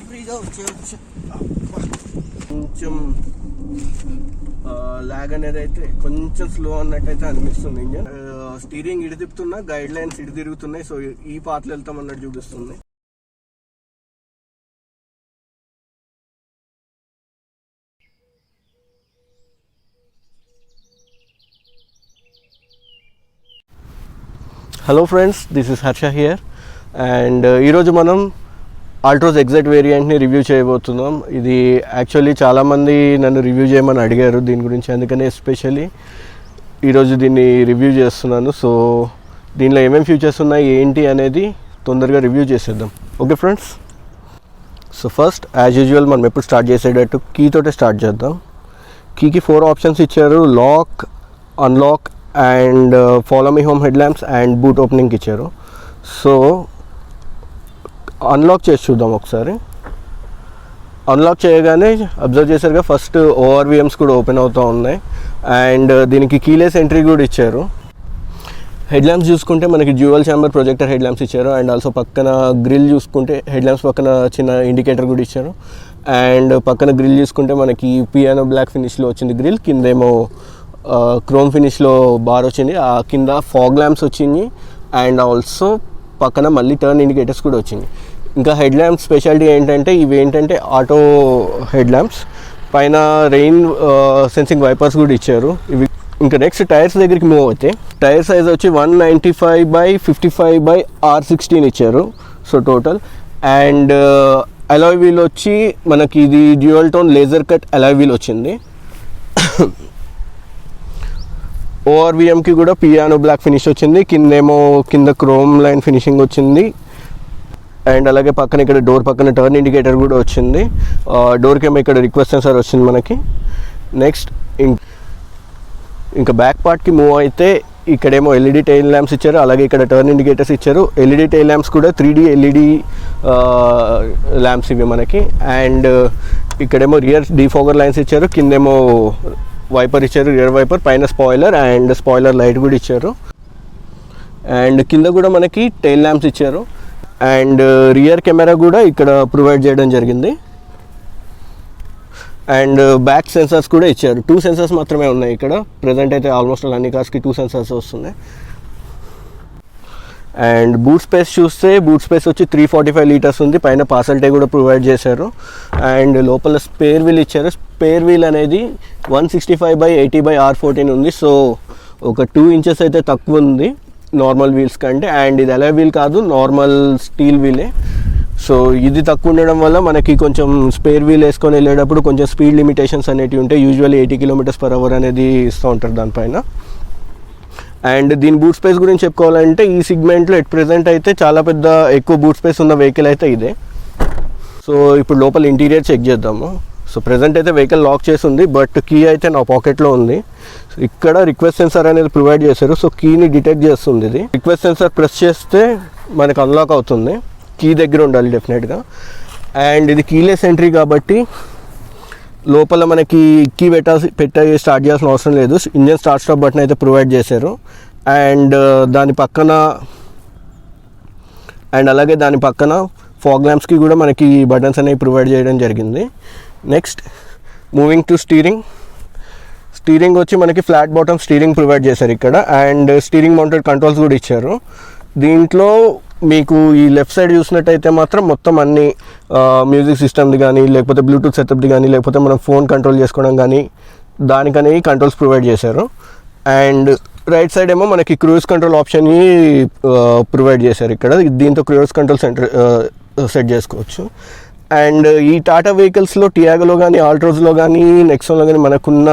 ఫ్రీగా వచ్చేయచ్చు. కొంచెం లాగ్ అనేది అయితే కొంచెం స్లో అన్నట్టయితే అనిపిస్తుంది. ఇంజన్ స్టీరింగ్ ఇటు తిప్పుతున్నా, గైడ్ లైన్స్ ఇటు తిరుగుతున్నాయి. సో ఈ పాత్రలు వెళ్తాం అన్నట్టు చూపిస్తుంది. Hello friends, this is Harsha here. And ఈరోజు మనం ఆల్ట్రోస్ ఎగ్జాక్ట్ వేరియంట్ని రివ్యూ చేయబోతున్నాం. ఇది యాక్చువల్లీ చాలామంది నన్ను రివ్యూ చేయమని అడిగారు దీని గురించి, అందుకనే ఎస్పెషల్లీ ఈరోజు దీన్ని రివ్యూ చేస్తున్నాను. సో దీనిలో ఏమేమి ఫీచర్స్ ఉన్నాయి ఏంటి అనేది తొందరగా రివ్యూ చేసేద్దాం. Okay friends, so first as usual మనం ఎప్పుడు స్టార్ట్ చేసేటట్టు కీతోటే స్టార్ట్ చేద్దాం. కీకి 4 ఆప్షన్స్ ఇచ్చారు: lock, unlock and follow me home head lamps and boot ఓపెనింగ్కి ఇచ్చారు. సో అన్లాక్ చేసి చూద్దాం ఒకసారి. అన్లాక్ చేయగానే అబ్జర్వ్ చేశారుగా ఫస్ట్ ఓఆర్విఎమ్స్ కూడా ఓపెన్ అవుతూ ఉన్నాయి. అండ్ దీనికి కీలెస్ ఎంట్రీ కూడా ఇచ్చారు. హెడ్ ల్యాంప్స్ చూసుకుంటే మనకి dual chamber projector head lamps ఇచ్చారు. అండ్ ఆల్సో పక్కన గ్రిల్ చూసుకుంటే హెడ్ ల్యాంప్స్ పక్కన చిన్న ఇండికేటర్ కూడా ఇచ్చారు. అండ్ పక్కన గ్రిల్ చూసుకుంటే మనకి పియానో బ్లాక్ ఫినిష్లో వచ్చింది గ్రిల్, కిందేమో క్రోమ్ ఫినిష్లో బార్ వచ్చింది. ఆ కింద ఫాగ్ ల్యాంప్స్ వచ్చింది. అండ్ ఆల్సో పక్కన మళ్ళీ టర్న్ ఇండికేటర్స్ కూడా వచ్చింది. ఇంకా హెడ్ ల్యాంప్స్ స్పెషాలిటీ ఏంటంటే ఇవి ఏంటంటే ఆటో హెడ్ ల్యాంప్స్, పైన రెయిన్ సెన్సింగ్ వైపర్స్ కూడా ఇచ్చారు ఇవి. ఇంకా నెక్స్ట్ టైర్స్ దగ్గరికి మూవ్ అయితే టైర్ సైజ్ వచ్చి 195/55/R16 ఇచ్చారు. So total. And alloy wheel వచ్చి మనకి ఇది dual tone laser cut alloy wheel వచ్చింది. ఓఆర్విఎంకి కూడా పియానో బ్లాక్ ఫినిష్ వచ్చింది, కింద క్రోమ్ లైన్ ఫినిషింగ్ వచ్చింది. అండ్ అలాగే పక్కన ఇక్కడ డోర్ పక్కన టర్న్ ఇండికేటర్ కూడా వచ్చింది. డోర్కి ఏమో ఇక్కడ రిక్వెస్ట్ సెన్సార్ వచ్చింది మనకి. నెక్స్ట్ ఇంకా బ్యాక్ పార్ట్కి మూవ్ అయితే ఇక్కడేమో ఎల్ఈడి టైల్ ల్యాంప్స్ ఇచ్చారు, అలాగే ఇక్కడ టర్న్ ఇండికేటర్స్ ఇచ్చారు. ఎల్ఈడి టైల్ ల్యాంప్స్ కూడా 3D ఎల్ఈడి ల్యాంప్స్ ఇవి మనకి. అండ్ ఇక్కడేమో రియర్ డీఫాగర్ లైన్స్ ఇచ్చారు, కిందేమో వైపర్ ఇచ్చారు, రియర్ వైపర్, పైన స్పాయిలర్ అండ్ స్పాయిలర్ లైట్ కూడా ఇచ్చారు. అండ్ కింద కూడా మనకి టైల్ ల్యాంప్స్ ఇచ్చారు. అండ్ రియర్ కెమెరా కూడా ఇక్కడ ప్రొవైడ్ చేయడం జరిగింది. అండ్ బ్యాక్ సెన్సార్స్ కూడా ఇచ్చారు. 2 సెన్సార్స్ మాత్రమే ఉన్నాయి ఇక్కడ ప్రజెంట్ అయితే. ఆల్మోస్ట్ అన్ని కార్స్కి 2 సెన్సార్స్ వస్తున్నాయి. అండ్ బూట్ స్పేస్ చూస్తే బూట్ స్పేస్ వచ్చి 345 లీటర్స్ ఉంది. పైన పార్సల్టే కూడా ప్రొవైడ్ చేశారు. అండ్ లోపల స్పేర్ వీల్ ఇచ్చారు. స్పేర్ వీల్ అనేది 165/80/R14 ఉంది. సో ఒక 2 ఇంచెస్ అయితే తక్కువ ఉంది నార్మల్ వీల్స్ కంటే. అండ్ ఇది అలాయ్ వీల్ కాదు, నార్మల్ స్టీల్ వీలే. సో ఇది తక్కువ ఉండడం వల్ల మనకి కొంచెం స్పేర్ వీల్ వేసుకొని వెళ్ళేటప్పుడు కొంచెం స్పీడ్ లిమిటేషన్స్ అనేవి ఉంటాయి. యూజువల్లీ 80 km/h అనేది ఇస్తూ ఉంటారు దానిపైన. అండ్ దీని బూట్ స్పేస్ గురించి చెప్పుకోవాలంటే ఈ సిగ్మెంట్లో ఎట్ ప్రెజెంట్ అయితే చాలా ఎక్కువ బూట్ స్పేస్ ఉన్న వెహికల్ అయితే ఇదే. సో ఇప్పుడు లోపల ఇంటీరియర్ చెక్ చేద్దాము. సో ప్రెజెంట్ అయితే వెహికల్ లాక్ చేసి ఉంది, బట్ కీ అయితే నా పాకెట్లో ఉంది. సో ఇక్కడ రిక్వెస్ట్ సెన్సార్ అనేది ప్రొవైడ్ చేశారు. సో కీని డిటెక్ట్ చేస్తుంది ఇది. రిక్వెస్ట్ సెన్సార్ ప్రెస్ చేస్తే మనకు అన్లాక్ అవుతుంది. కీ దగ్గర ఉండాలి డెఫినెట్గా. అండ్ ఇది కీలెస్ ఎంట్రీ కాబట్టి లోపల మనకి కీ పెట్టి స్టార్ట్ చేయాల్సిన అవసరం లేదు. ఇంజన్ స్టార్ట్ స్టాప్ బటన్ అయితే ప్రొవైడ్ చేశారు. అండ్ అలాగే దాని పక్కన ఫాగ్ ల్యాంప్స్కి కూడా మనకి బటన్స్ అనేవి ప్రొవైడ్ చేయడం జరిగింది. నెక్స్ట్ మూవింగ్ టు స్టీరింగ్ వచ్చి మనకి ఫ్లాట్ బాటమ్ స్టీరింగ్ ప్రొవైడ్ చేశారు ఇక్కడ. అండ్ స్టీరింగ్ మౌంటెడ్ కంట్రోల్స్ కూడా ఇచ్చారు. దీంట్లో మీకు ఈ లెఫ్ట్ సైడ్ చూసినట్టయితే మాత్రం మొత్తం అన్ని మ్యూజిక్ సిస్టమ్ది కానీ, లేకపోతే బ్లూటూత్ సెటప్ది కానీ, లేకపోతే మనం ఫోన్ కంట్రోల్ చేసుకోవడం కానీ దానికనేవి కంట్రోల్స్ ప్రొవైడ్ చేశారు. అండ్ రైట్ సైడ్ ఏమో మనకి క్రూజ్ కంట్రోల్ ఆప్షన్ని ప్రొవైడ్ చేశారు ఇక్కడ. దీంతో క్రూజ్ కంట్రోల్ సెట్ చేసుకోవచ్చు. అండ్ ఈ టాటా వెహికల్స్లో టియాగోలో కానీ, ఆల్ట్రోస్లో కానీ, నెక్సాన్లో కానీ మనకున్న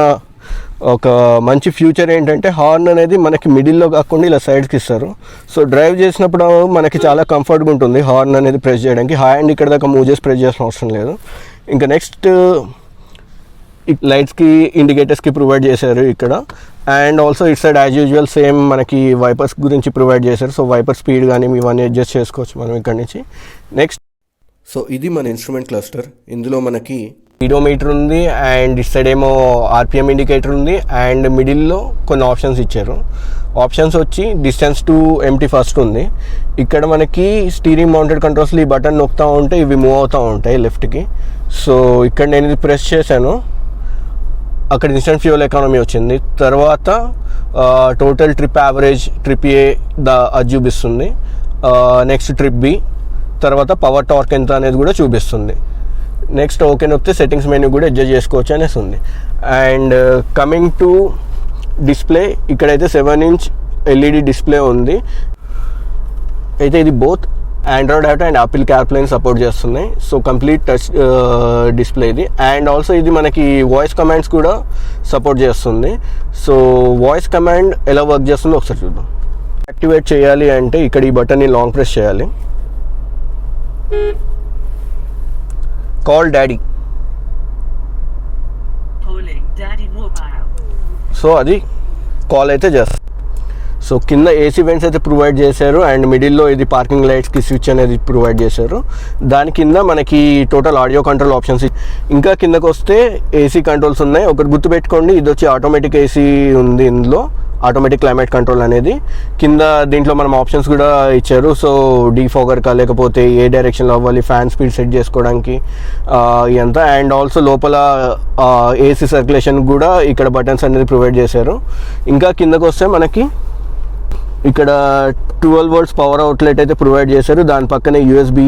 ఒక మంచి ఫ్యూచర్ ఏంటంటే హార్న్ అనేది మనకి మిడిల్లో కాకుండా ఇలా సైడ్కి ఇస్తారు. సో డ్రైవ్ చేసినప్పుడు మనకి చాలా కంఫర్ట్గా ఉంటుంది హార్న్ అనేది ప్రెస్ చేయడానికి. హ్యాండ్ ఇక్కడ దాకా మూవ్ చేసి ప్రెస్ చేయాల్సిన అవసరం లేదు. ఇంకా నెక్స్ట్ లైట్స్కి ఇండికేటర్స్కి ప్రొవైడ్ చేశారు ఇక్కడ. And also it side as usual same మనకి వైపర్స్ గురించి ప్రొవైడ్ చేశారు. సో వైపర్ స్పీడ్ కానీ ఇవన్నీ అడ్జస్ట్ చేసుకోవచ్చు మనం ఇక్కడ నుంచి. నెక్స్ట్ సో ఇది మన ఇన్స్ట్రుమెంట్ క్లస్టర్. ఇందులో మనకి స్పీడోమీటర్ ఉంది అండ్ ఇటు సైడ్ ఏమో ఆర్పిఎం ఇండికేటర్ ఉంది అండ్ మిడిల్లో కొన్ని ఆప్షన్స్ ఇచ్చారు. ఆప్షన్స్ వచ్చి డిస్టెన్స్ టు ఎంటీ ఫస్ట్ ఉంది. ఇక్కడ మనకి స్టీరింగ్ మౌంటెడ్ కంట్రోల్స్లో ఈ బటన్ నొక్కుతూ ఉంటే ఇవి మూవ్ అవుతూ ఉంటాయి లెఫ్ట్కి. సో ఇక్కడ నేను ఇది ప్రెస్ చేశాను, అక్కడ ఇన్స్టెంట్ ఫ్యూయల్ ఎకానమీ వచ్చింది. తర్వాత టోటల్ ట్రిప్ యావరేజ్, ట్రిప్ ఏ అది చూపిస్తుంది. నెక్స్ట్ ట్రిప్ బి, తర్వాత పవర్ టార్క్ ఎంత అనేది కూడా చూపిస్తుంది. నెక్స్ట్ ఓకే నొక్కితే సెట్టింగ్స్ మెనూ కూడా అడ్జస్ట్ చేసుకోవచ్చు అనేసి ఉంది. అండ్ కమింగ్ టు డిస్ప్లే, ఇక్కడైతే 7-inch LED డిస్ప్లే ఉంది. అయితే ఇది both Android auto and Apple కార్ప్లేని సపోర్ట్ చేస్తున్నాయి. సో కంప్లీట్ టచ్ డిస్ప్లే ఇది. అండ్ ఆల్సో ఇది మనకి వాయిస్ కమాండ్స్ కూడా సపోర్ట్ చేస్తుంది. సో వాయిస్ కమాండ్ ఎలా వర్క్ చేస్తుందో ఒకసారి చూద్దాం. యాక్టివేట్ చేయాలి అంటే ఇక్కడ ఈ బటన్ని లాంగ్ ప్రెస్ చేయాలి. Call daddy. సో అది కాల్ అయితే చేస్తుంది. సో కింద ఏసీ వెంట్స్ అయితే ప్రొవైడ్ చేశారు అండ్ మిడిల్లో ఇది పార్కింగ్ లైట్స్కి స్విచ్ అనేది ప్రొవైడ్ చేశారు. దాని కింద మనకి టోటల్ ఆడియో కంట్రోల్ ఆప్షన్స్. ఇంకా కిందకు వస్తే ఏసీ కంట్రోల్స్ ఉన్నాయి. ఒకటి గుర్తుపెట్టుకోండి, ఇది వచ్చి ఆటోమేటిక్ ఏసీ ఉంది ఇందులో, ఆటోమేటిక్ క్లైమేట్ కంట్రోల్ అనేది. కింద దీంట్లో మనం ఆప్షన్స్ కూడా ఇచ్చారు. సో డీఫాగర్కా లేకపోతే ఏ డైరెక్షన్లో అవ్వాలి, ఫ్యాన్ స్పీడ్ సెట్ చేసుకోవడానికి ఇదంతా. అండ్ ఆల్సో లోపల ఏసీ సర్క్యులేషన్ కూడా ఇక్కడ బటన్స్ అనేది ప్రొవైడ్ చేశారు. ఇంకా కిందకు వస్తే మనకి ఇక్కడ 12 volts పవర్ అవుట్లెట్ అయితే ప్రొవైడ్ చేశారు. దాని పక్కనే యూఎస్బి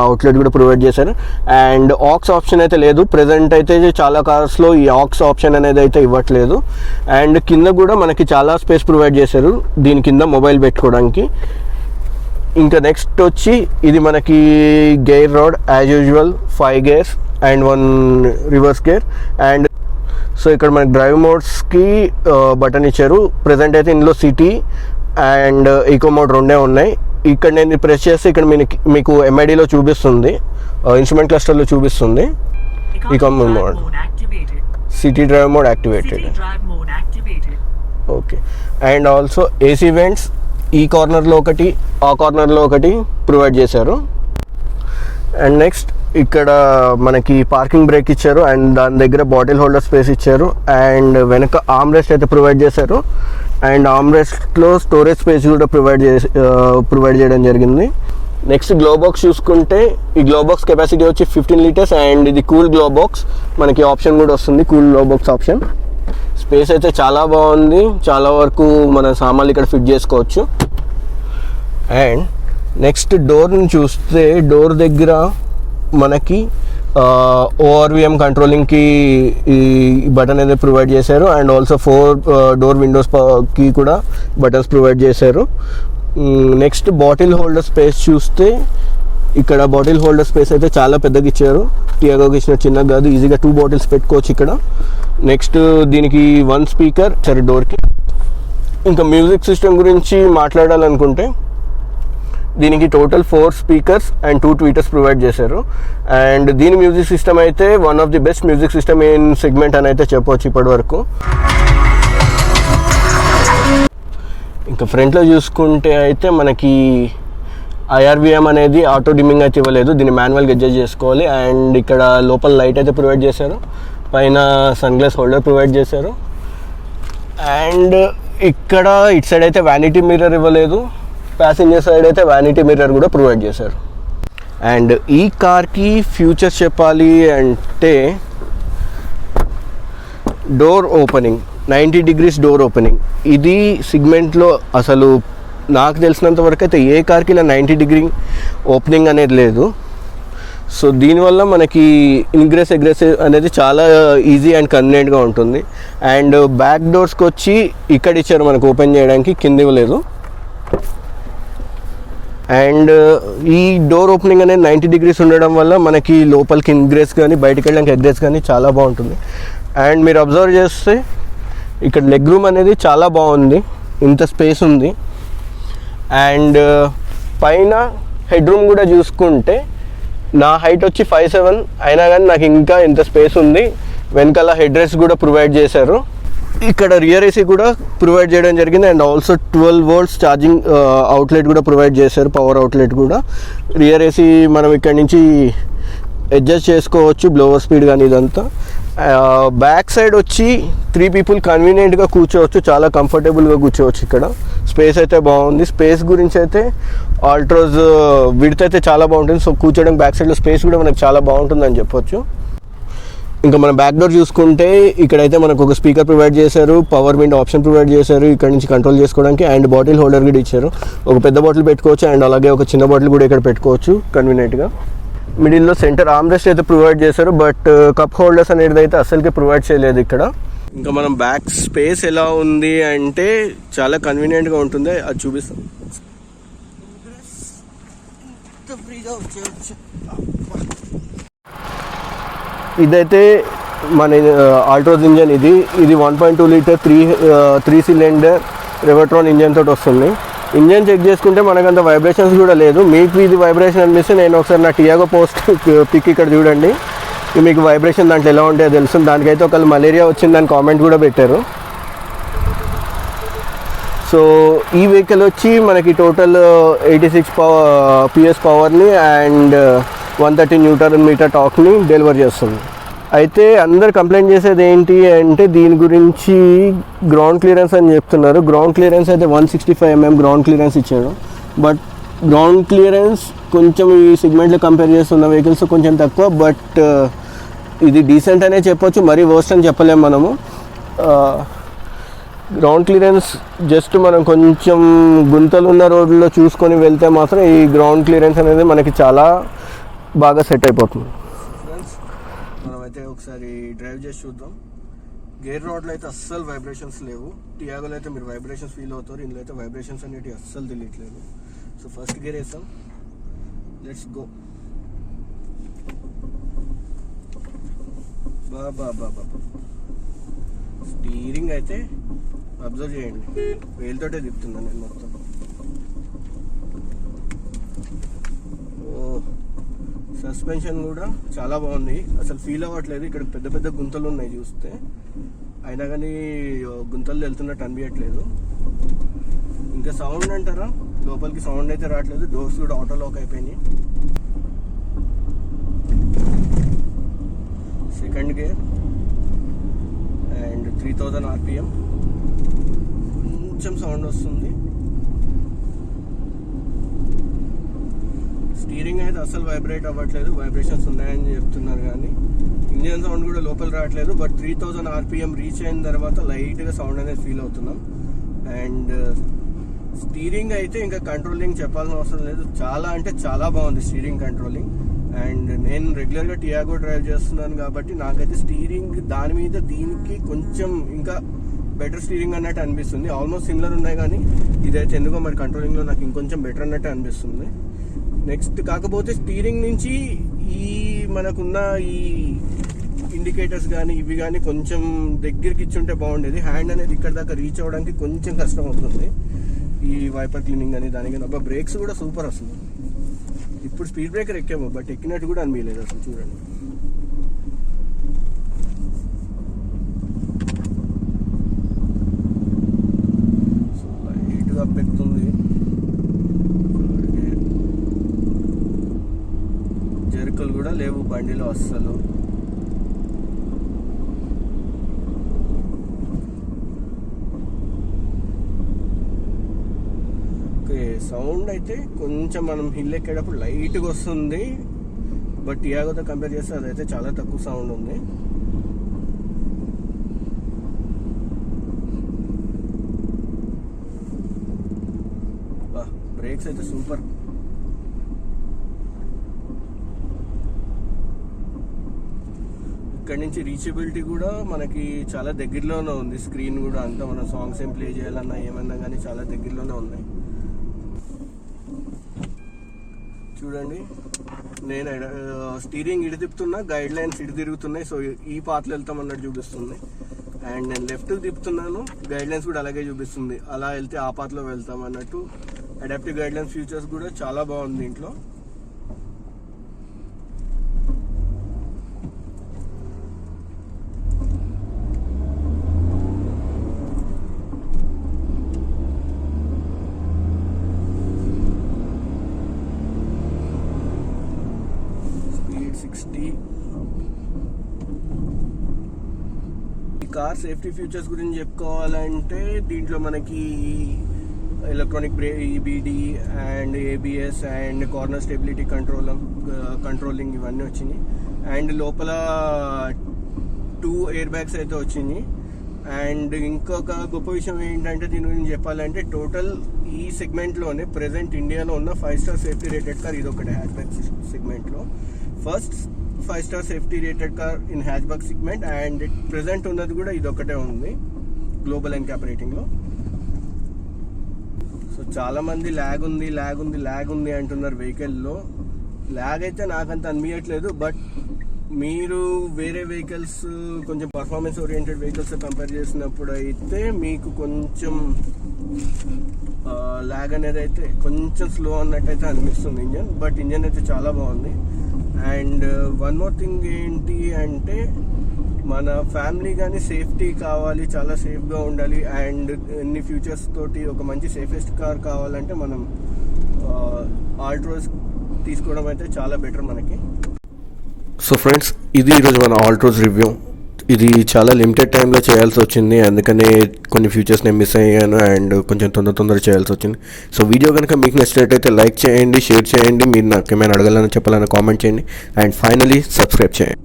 అవుట్లెట్ కూడా ప్రొవైడ్ చేశారు. అండ్ ఆక్స్ ఆప్షన్ అయితే లేదు ప్రెజెంట్ అయితే, చాలా కార్స్లో ఈ ఆక్స్ ఆప్షన్ అనేది అయితే ఇవ్వట్లేదు. అండ్ కింద కూడా మనకి చాలా స్పేస్ ప్రొవైడ్ చేశారు దీని కింద మొబైల్ పెట్టుకోవడానికి. ఇంకా నెక్స్ట్ వచ్చి ఇది మనకి gear rod as usual 5 gears and 1 reverse gear. And so ఇక్కడ మనకి డ్రైవ్ మోడ్స్కి బటన్ ఇచ్చారు. ప్రజెంట్ అయితే ఇందులో సిటీ అండ్ ఈకో మోడ్ రెండే ఉన్నాయి. ఇక్కడ నేను ప్రెస్ చేస్తే ఇక్కడ మీకు ఎంఐడిలో చూపిస్తుంది, ఇన్స్ట్రుమెంట్ క్లస్టర్లో చూపిస్తుంది eco mode, city drive mode activated. Okay. And also AC vents ఈ కార్నర్లో ఒకటి, ఆ కార్నర్లో ఒకటి ప్రొవైడ్ చేశారు. అండ్ నెక్స్ట్ ఇక్కడ మనకి పార్కింగ్ బ్రేక్ ఇచ్చారు అండ్ దాని దగ్గర బాటిల్ హోల్డర్ స్పేస్ ఇచ్చారు. అండ్ వెనక ఆర్మ్ రెస్ట్ అయితే ప్రొవైడ్ చేశారు. అండ్ ఆర్మ్ రెస్ట్లో స్టోరేజ్ స్పేస్ కూడా ప్రొవైడ్ చేయడం జరిగింది. నెక్స్ట్ గ్లో బాక్స్ చూసుకుంటే ఈ గ్లో బాక్స్ కెపాసిటీ వచ్చి 15 liters అండ్ ఇది కూల్ గ్లో బాక్స్. మనకి ఆప్షన్ కూడా వస్తుంది, cool glow box option. Space అయితే చాలా బాగుంది, చాలా వరకు మన సామాన్లు ఇక్కడ ఫిట్ చేసుకోవచ్చు. అండ్ నెక్స్ట్ డోర్ని చూస్తే డోర్ దగ్గర మనకి ఓఆర్విఎం కంట్రోలింగ్కి ఈ బటన్ అనేది ప్రొవైడ్ చేశారు. అండ్ ఆల్సో 4 door విండోస్కి కూడా బటన్స్ ప్రొవైడ్ చేశారు. నెక్స్ట్ బాటిల్ హోల్డర్ స్పేస్ చూస్తే ఇక్కడ బాటిల్ హోల్డర్ స్పేస్ అయితే చాలా పెద్దగా ఇచ్చారు. టియాగోకి ఇచ్చిన చిన్నగా కాదు, ఈజీగా 2 bottles పెట్టుకోవచ్చు ఇక్కడ. నెక్స్ట్ దీనికి 1 speaker సరే డోర్కి. ఇంకా మ్యూజిక్ సిస్టమ్ గురించి మాట్లాడాలనుకుంటే దీనికి total 4 speakers and 2 tweeters provide చేశారు. అండ్ దీని మ్యూజిక్ సిస్టమ్ అయితే one of the best music system in segment అని అయితే చెప్పవచ్చు ఇప్పటి వరకు. ఇంకా ఫ్రంట్లో చూసుకుంటే అయితే మనకి IRVM అనేది ఆటో డిమ్మింగ్ అయితే ఇవ్వలేదు, దీన్ని మాన్యువల్గా అడ్జస్ట్ చేసుకోవాలి. అండ్ ఇక్కడ లోపల లైట్ అయితే ప్రొవైడ్ చేశారు, పైన సన్ గ్లాస్ హోల్డర్ ప్రొవైడ్ చేశారు. అండ్ ఇక్కడ ఇటు సైడ్ అయితే వ్యానిటీ మిర్రర్ ఇవ్వలేదు, ప్యాసింజర్ సైడ్ అయితే వ్యానిటీ మిర్రర్ కూడా ప్రొవైడ్ చేశారు. అండ్ ఈ కార్కి ఫ్యూచర్స్ చెప్పాలి అంటే door opening 90 degrees door opening. ఇది సిగ్మెంట్లో అసలు నాకు తెలిసినంత వరకు అయితే ఏ కార్కి ఇలా 90 degree ఓపెనింగ్ అనేది లేదు. సో దీనివల్ల మనకి ఇంగ్రెస్ ఎగ్రెస్ అనేది చాలా ఈజీ అండ్ కన్వీనియంట్గా ఉంటుంది. అండ్ బ్యాక్ డోర్స్కి వచ్చి ఇక్కడ ఇచ్చారు మనకు ఓపెన్ చేయడానికి, కింద ఇవ్వలేదు. అండ్ ఈ డోర్ ఓపెనింగ్ అనేది 90 degrees ఉండడం వల్ల మనకి లోపలికి ఇంగ్రెస్ కానీ బయటికి వెళ్ళడానికి ఎగ్రెస్ కానీ చాలా బాగుంటుంది. అండ్ మీరు అబ్జర్వ్ చేస్తే ఇక్కడ లెగ్ రూమ్ అనేది చాలా బాగుంది, ఇంత స్పేస్ ఉంది. అండ్ పైన హెడ్ రూమ్ కూడా చూసుకుంటే నా హైట్ వచ్చి 5'7" అయినా కానీ నాకు ఇంకా ఇంత స్పేస్ ఉంది. వెనకాల హెడ్ రెస్ట్ కూడా ప్రొవైడ్ చేశారు. ఇక్కడ రియర్ ఏసీ కూడా ప్రొవైడ్ చేయడం జరిగింది. And also 12 volts charging outlet కూడా ప్రొవైడ్ చేశారు, పవర్ అవుట్లెట్ కూడా. రియర్ ఏసీ మనం ఇక్కడ నుంచి అడ్జస్ట్ చేసుకోవచ్చు బ్లోవర్ స్పీడ్ కానీ ఇదంతా. బ్యాక్ సైడ్ వచ్చి 3 people కన్వీనియంట్గా కూర్చోవచ్చు, చాలా కంఫర్టబుల్గా కూర్చోవచ్చు. ఇక్కడ స్పేస్ అయితే బాగుంది. స్పేస్ గురించి అయితే ఆల్ట్రోజ్ విడ్త్ అయితే చాలా బాగుంటుంది. సో కూర్చోడానికి బ్యాక్ సైడ్లో స్పేస్ కూడా మనకు చాలా బాగుంటుందని చెప్పొచ్చు. ఇంకా మన బ్యాక్ డోర్ చూసుకుంటే ఇక్కడైతే మనకు ఒక స్పీకర్ ప్రొవైడ్ చేశారు, పవర్ విండ్ ఆప్షన్ ప్రొవైడ్ చేశారు ఇక్కడ నుంచి కంట్రోల్ చేసుకోవడానికి, అండ్ బాటిల్ హోల్డర్ కూడా ఇచ్చారు. ఒక పెద్ద బాటిల్ పెట్టుకోవచ్చు అండ్ అలాగే ఒక చిన్న బాటిల్ కూడా ఇక్కడ పెట్టుకోవచ్చు కన్వీనియంట్గా. మిడిల్లో సెంటర్ ఆర్మ్రెస్ట్ అయితే ప్రొవైడ్ చేశారు, బట్ కప్ హోల్డర్స్ అనేది అయితే అసలుకి ప్రొవైడ్ చేయలేదు ఇక్కడ. ఇంకా మనం బ్యాక్ స్పేస్ ఎలా ఉంది అంటే చాలా కన్వీనియంట్గా ఉంటుంది, అది చూపిస్తాం. ఇదైతే మన ఆల్ట్రోజ్ ఇంజన్. ఇది 1.2 లీటర్ 3 cylinder రెవోట్రాన్ ఇంజన్ తోటి వస్తుంది. ఇంజన్ చెక్ చేసుకుంటే మనకంత వైబ్రేషన్స్ కూడా లేదు. మీకు ఇది వైబ్రేషన్ అనిపిస్తే నేను ఒకసారి నా టియాగో పోస్ట్ పిక్ ఇక్కడ చూడండి, మీకు వైబ్రేషన్ దాంట్లో ఎలా ఉంటాయో తెలుస్తుంది. దానికైతే ఒకళ్ళు మలేరియా వచ్చిందని కామెంట్ కూడా పెట్టారు. సో ఈ వెహికల్ వచ్చి మనకి టోటల్ 86 PS పవర్ని అండ్ 130 Nm టార్క్ని డెలివర్ చేస్తుంది. అయితే అందరు కంప్లైంట్ చేసేది ఏంటి అంటే దీని గురించి గ్రౌండ్ క్లియరెన్స్ అని చెప్తున్నారు. గ్రౌండ్ క్లియరెన్స్ అయితే 165 mm గ్రౌండ్ క్లియరెన్స్ ఇచ్చాడు, బట్ గ్రౌండ్ క్లియరెన్స్ కొంచెం ఈ సెగ్మెంట్లో కంపేర్ చేస్తున్న వెహికల్స్ కొంచెం తక్కువ. బట్ ఇది డీసెంట్ అనే చెప్పొచ్చు, మరీ వర్స్ట్ అని చెప్పలేము మనము. గ్రౌండ్ క్లియరెన్స్ జస్ట్ మనం కొంచెం గుంతలు ఉన్న రోడ్లో చూసుకొని వెళ్తే మాత్రం ఈ గ్రౌండ్ క్లియరెన్స్ అనేది మనకి చాలా బాగా సెట్ అయిపోతుంది. మనమైతే ఒకసారి డ్రైవ్ చేసి చూద్దాం. గేర్ రాడ్లో అయితే అస్సలు వైబ్రేషన్స్ లేవు. టియాగోలో అయితే మీరు వైబ్రేషన్స్ ఫీల్ అవుతారు, ఇందులో అయితే వైబ్రేషన్స్ అనేవి అస్సలు తెలియట్లేదు. సో ఫస్ట్ గేర్ వేస్తాం, లెట్స్ గో. బాబా స్టీరింగ్ అయితే అబ్జర్వ్ చేయండి, వేలుతోటే తిప్పుతున్నాను నేను మొత్తం. సస్పెన్షన్ కూడా చాలా బాగుంది, అసలు ఫీల్ అవ్వట్లేదు. ఇక్కడ పెద్ద పెద్ద గుంతలు ఉన్నాయి చూస్తే, అయినా కానీ గుంతలు వెళ్తున్నట్టు అనిపించట్లేదు. ఇంకా సౌండ్ అంటారా, లోపలికి సౌండ్ అయితే రావట్లేదు. డోర్స్ కూడా ఆటో లాక్ అయిపోయినాయి. సెకండ్ గేర్ అండ్ 3000 RPM, కొంచెం సౌండ్ వస్తుంది. స్టీరింగ్ అయితే అసలు వైబ్రేట్ అవ్వట్లేదు, వైబ్రేషన్స్ ఉన్నాయని చెప్తున్నారు కానీ ఇంజిన్ సౌండ్ కూడా లోపల రావట్లేదు. బట్ 3000 RPM రీచ్ అయిన తర్వాత లైట్గా సౌండ్ అనేది ఫీల్ అవుతున్నాం. అండ్ స్టీరింగ్ అయితే ఇంకా కంట్రోలింగ్ చెప్పాల్సిన అవసరం లేదు, చాలా అంటే చాలా బాగుంది స్టీరింగ్ కంట్రోలింగ్. అండ్ నేను రెగ్యులర్గా టియాగో డ్రైవ్ చేస్తున్నాను కాబట్టి నాకైతే స్టీరింగ్ దాని మీద దీనికి కొంచెం ఇంకా బెటర్ స్టీరింగ్ అన్నట్టు అనిపిస్తుంది. ఆల్మోస్ట్ సిమిలర్ ఉన్నాయి కానీ ఇదైతే ఎందుకో మరి కంట్రోలింగ్లో నాకు ఇంకొంచెం బెటర్ అన్నట్టు అనిపిస్తుంది. నెక్స్ట్ కాకపోతే స్టీరింగ్ నుంచి ఈ మనకున్న ఈ ఇండికేటర్స్ కానీ ఇవి కానీ కొంచెం దగ్గరికి ఇచ్చుంటే బాగుండేది. హ్యాండ్ అనేది ఇక్కడ దాకా రీచ్ అవ్వడానికి కొంచెం కష్టం అవుతుంది ఈ వైపర్ క్లీనింగ్ అని దానికి. అబ్బా బ్రేక్స్ కూడా సూపర్ వస్తుంది. ఇప్పుడు స్పీడ్ బ్రేకర్ ఎక్కాము బట్ ఎక్కినట్టు కూడా అనిపించలేదు అసలు. చూడండి లైట్గా పెడుతుంది, జర్కులు కూడా లేవు బండిలో అస్సలు. సౌండ్ అయితే కొంచెం మనం హిల్ ఎక్కేటప్పుడు లైట్గా వస్తుంది, బట్ టియాగోతో కంపేర్ చేస్తే అదైతే చాలా తక్కువ సౌండ్ ఉంది. బ్రేక్స్ అయితే సూపర్. ఇక్కడ నుంచి రీచబిలిటీ కూడా మనకి చాలా దగ్గరలోనే ఉంది. స్క్రీన్ కూడా అంతా మనం సాంగ్స్ ఏం ప్లే చేయాలన్నా ఏమన్నా కానీ చాలా దగ్గరలోనే ఉన్నాయి. చూడండి నేను స్టీరింగ్ ఇటు తిప్పుతున్నా, గైడ్ లైన్స్ ఇటు తిరుగుతున్నాయి. సో ఈ పాత్రలు వెళ్తాం అన్నట్టు చూపిస్తుంది. అండ్ నేను లెఫ్ట్కి తిప్పుతున్నాను, గైడ్ లైన్స్ కూడా అలాగే చూపిస్తుంది, అలా వెళ్తే ఆ పాత్రలో వెళ్తాం అన్నట్టు. అడాప్టివ్ గైడ్ లైన్స్ ఫీచర్స్ కూడా చాలా బాగుంది దీంట్లో. 60. ఈ కార్ సేఫ్టీ ఫీచర్స్ గురించి చెప్పుకోవాలంటే దీంట్లో మనకి electronic break, EBD and ABS and corner stability controlling ఇవన్నీ వచ్చినాయి. అండ్ లోపల 2 ఎయిర్ బ్యాగ్స్ అయితే వచ్చినాయి. అండ్ ఇంకొక గొప్ప విషయం ఏంటంటే దీని గురించి చెప్పాలంటే టోటల్ ఈ సెగ్మెంట్లోనే ప్రెసెంట్ ఇండియాలో ఉన్న 5 స్టార్ సేఫ్టీ రేటెడ్ కార్ ఇది ఒకటే హ్యాచ్ బ్యాక్ సెగ్మెంట్లో. First 5 star safety rated car in hatch back segment. And present ఉన్నది కూడా ఇది ఒకటే ఉంది గ్లోబల్ ఎన్క్యాప్ రేటింగ్లో. సో చాలామంది ల్యాగ్ ఉంది అంటున్నారు వెహికల్లో. ల్యాగ్ అయితే నాకంత అనిపించట్లేదు, బట్ మీరు వేరే వెహికల్స్ కొంచెం పర్ఫార్మెన్స్ ఓరియంటెడ్ వెహికల్స్ కంపేర్ చేసినప్పుడు అయితే మీకు కొంచెం ల్యాగ్ అనేది అయితే కొంచెం స్లో అన్నట్టయితే అనిపిస్తుంది ఇంజన్. బట్ ఇంజన్ అయితే చాలా బాగుంది. అండ్ వన్ మోర్ థింగ్ ఏంటి అంటే మన ఫ్యామిలీ కానీ సేఫ్టీ కావాలి, చాలా సేఫ్గా ఉండాలి అండ్ ఎన్ని ఫ్యూచర్స్ తోటి ఒక మంచి సేఫెస్ట్ కార్ కావాలంటే మనం ఆల్ట్రోస్ తీసుకోవడం అయితే చాలా బెటర్ మనకి. సో ఫ్రెండ్స్, ఇది ఈరోజు మన ఆల్ట్రోస్ రివ్యూ. ఇది చాలా లిమిటెడ్ టైంలో చేయాల్సి వచ్చింది, అందుకనే కొన్ని ఫీచర్స్ నేను మిస్ అయ్యాను అండ్ కొంచెం తొందర చేయాల్సి వచ్చింది. సో వీడియో కనుక మీకు నచ్చినట్టయితే లైక్ చేయండి, షేర్ చేయండి, మీరు నాకు ఏమైనా అడగాలని చెప్పాలని కామెంట్ చేయండి అండ్ ఫైనలీ సబ్స్క్రైబ్ చేయండి.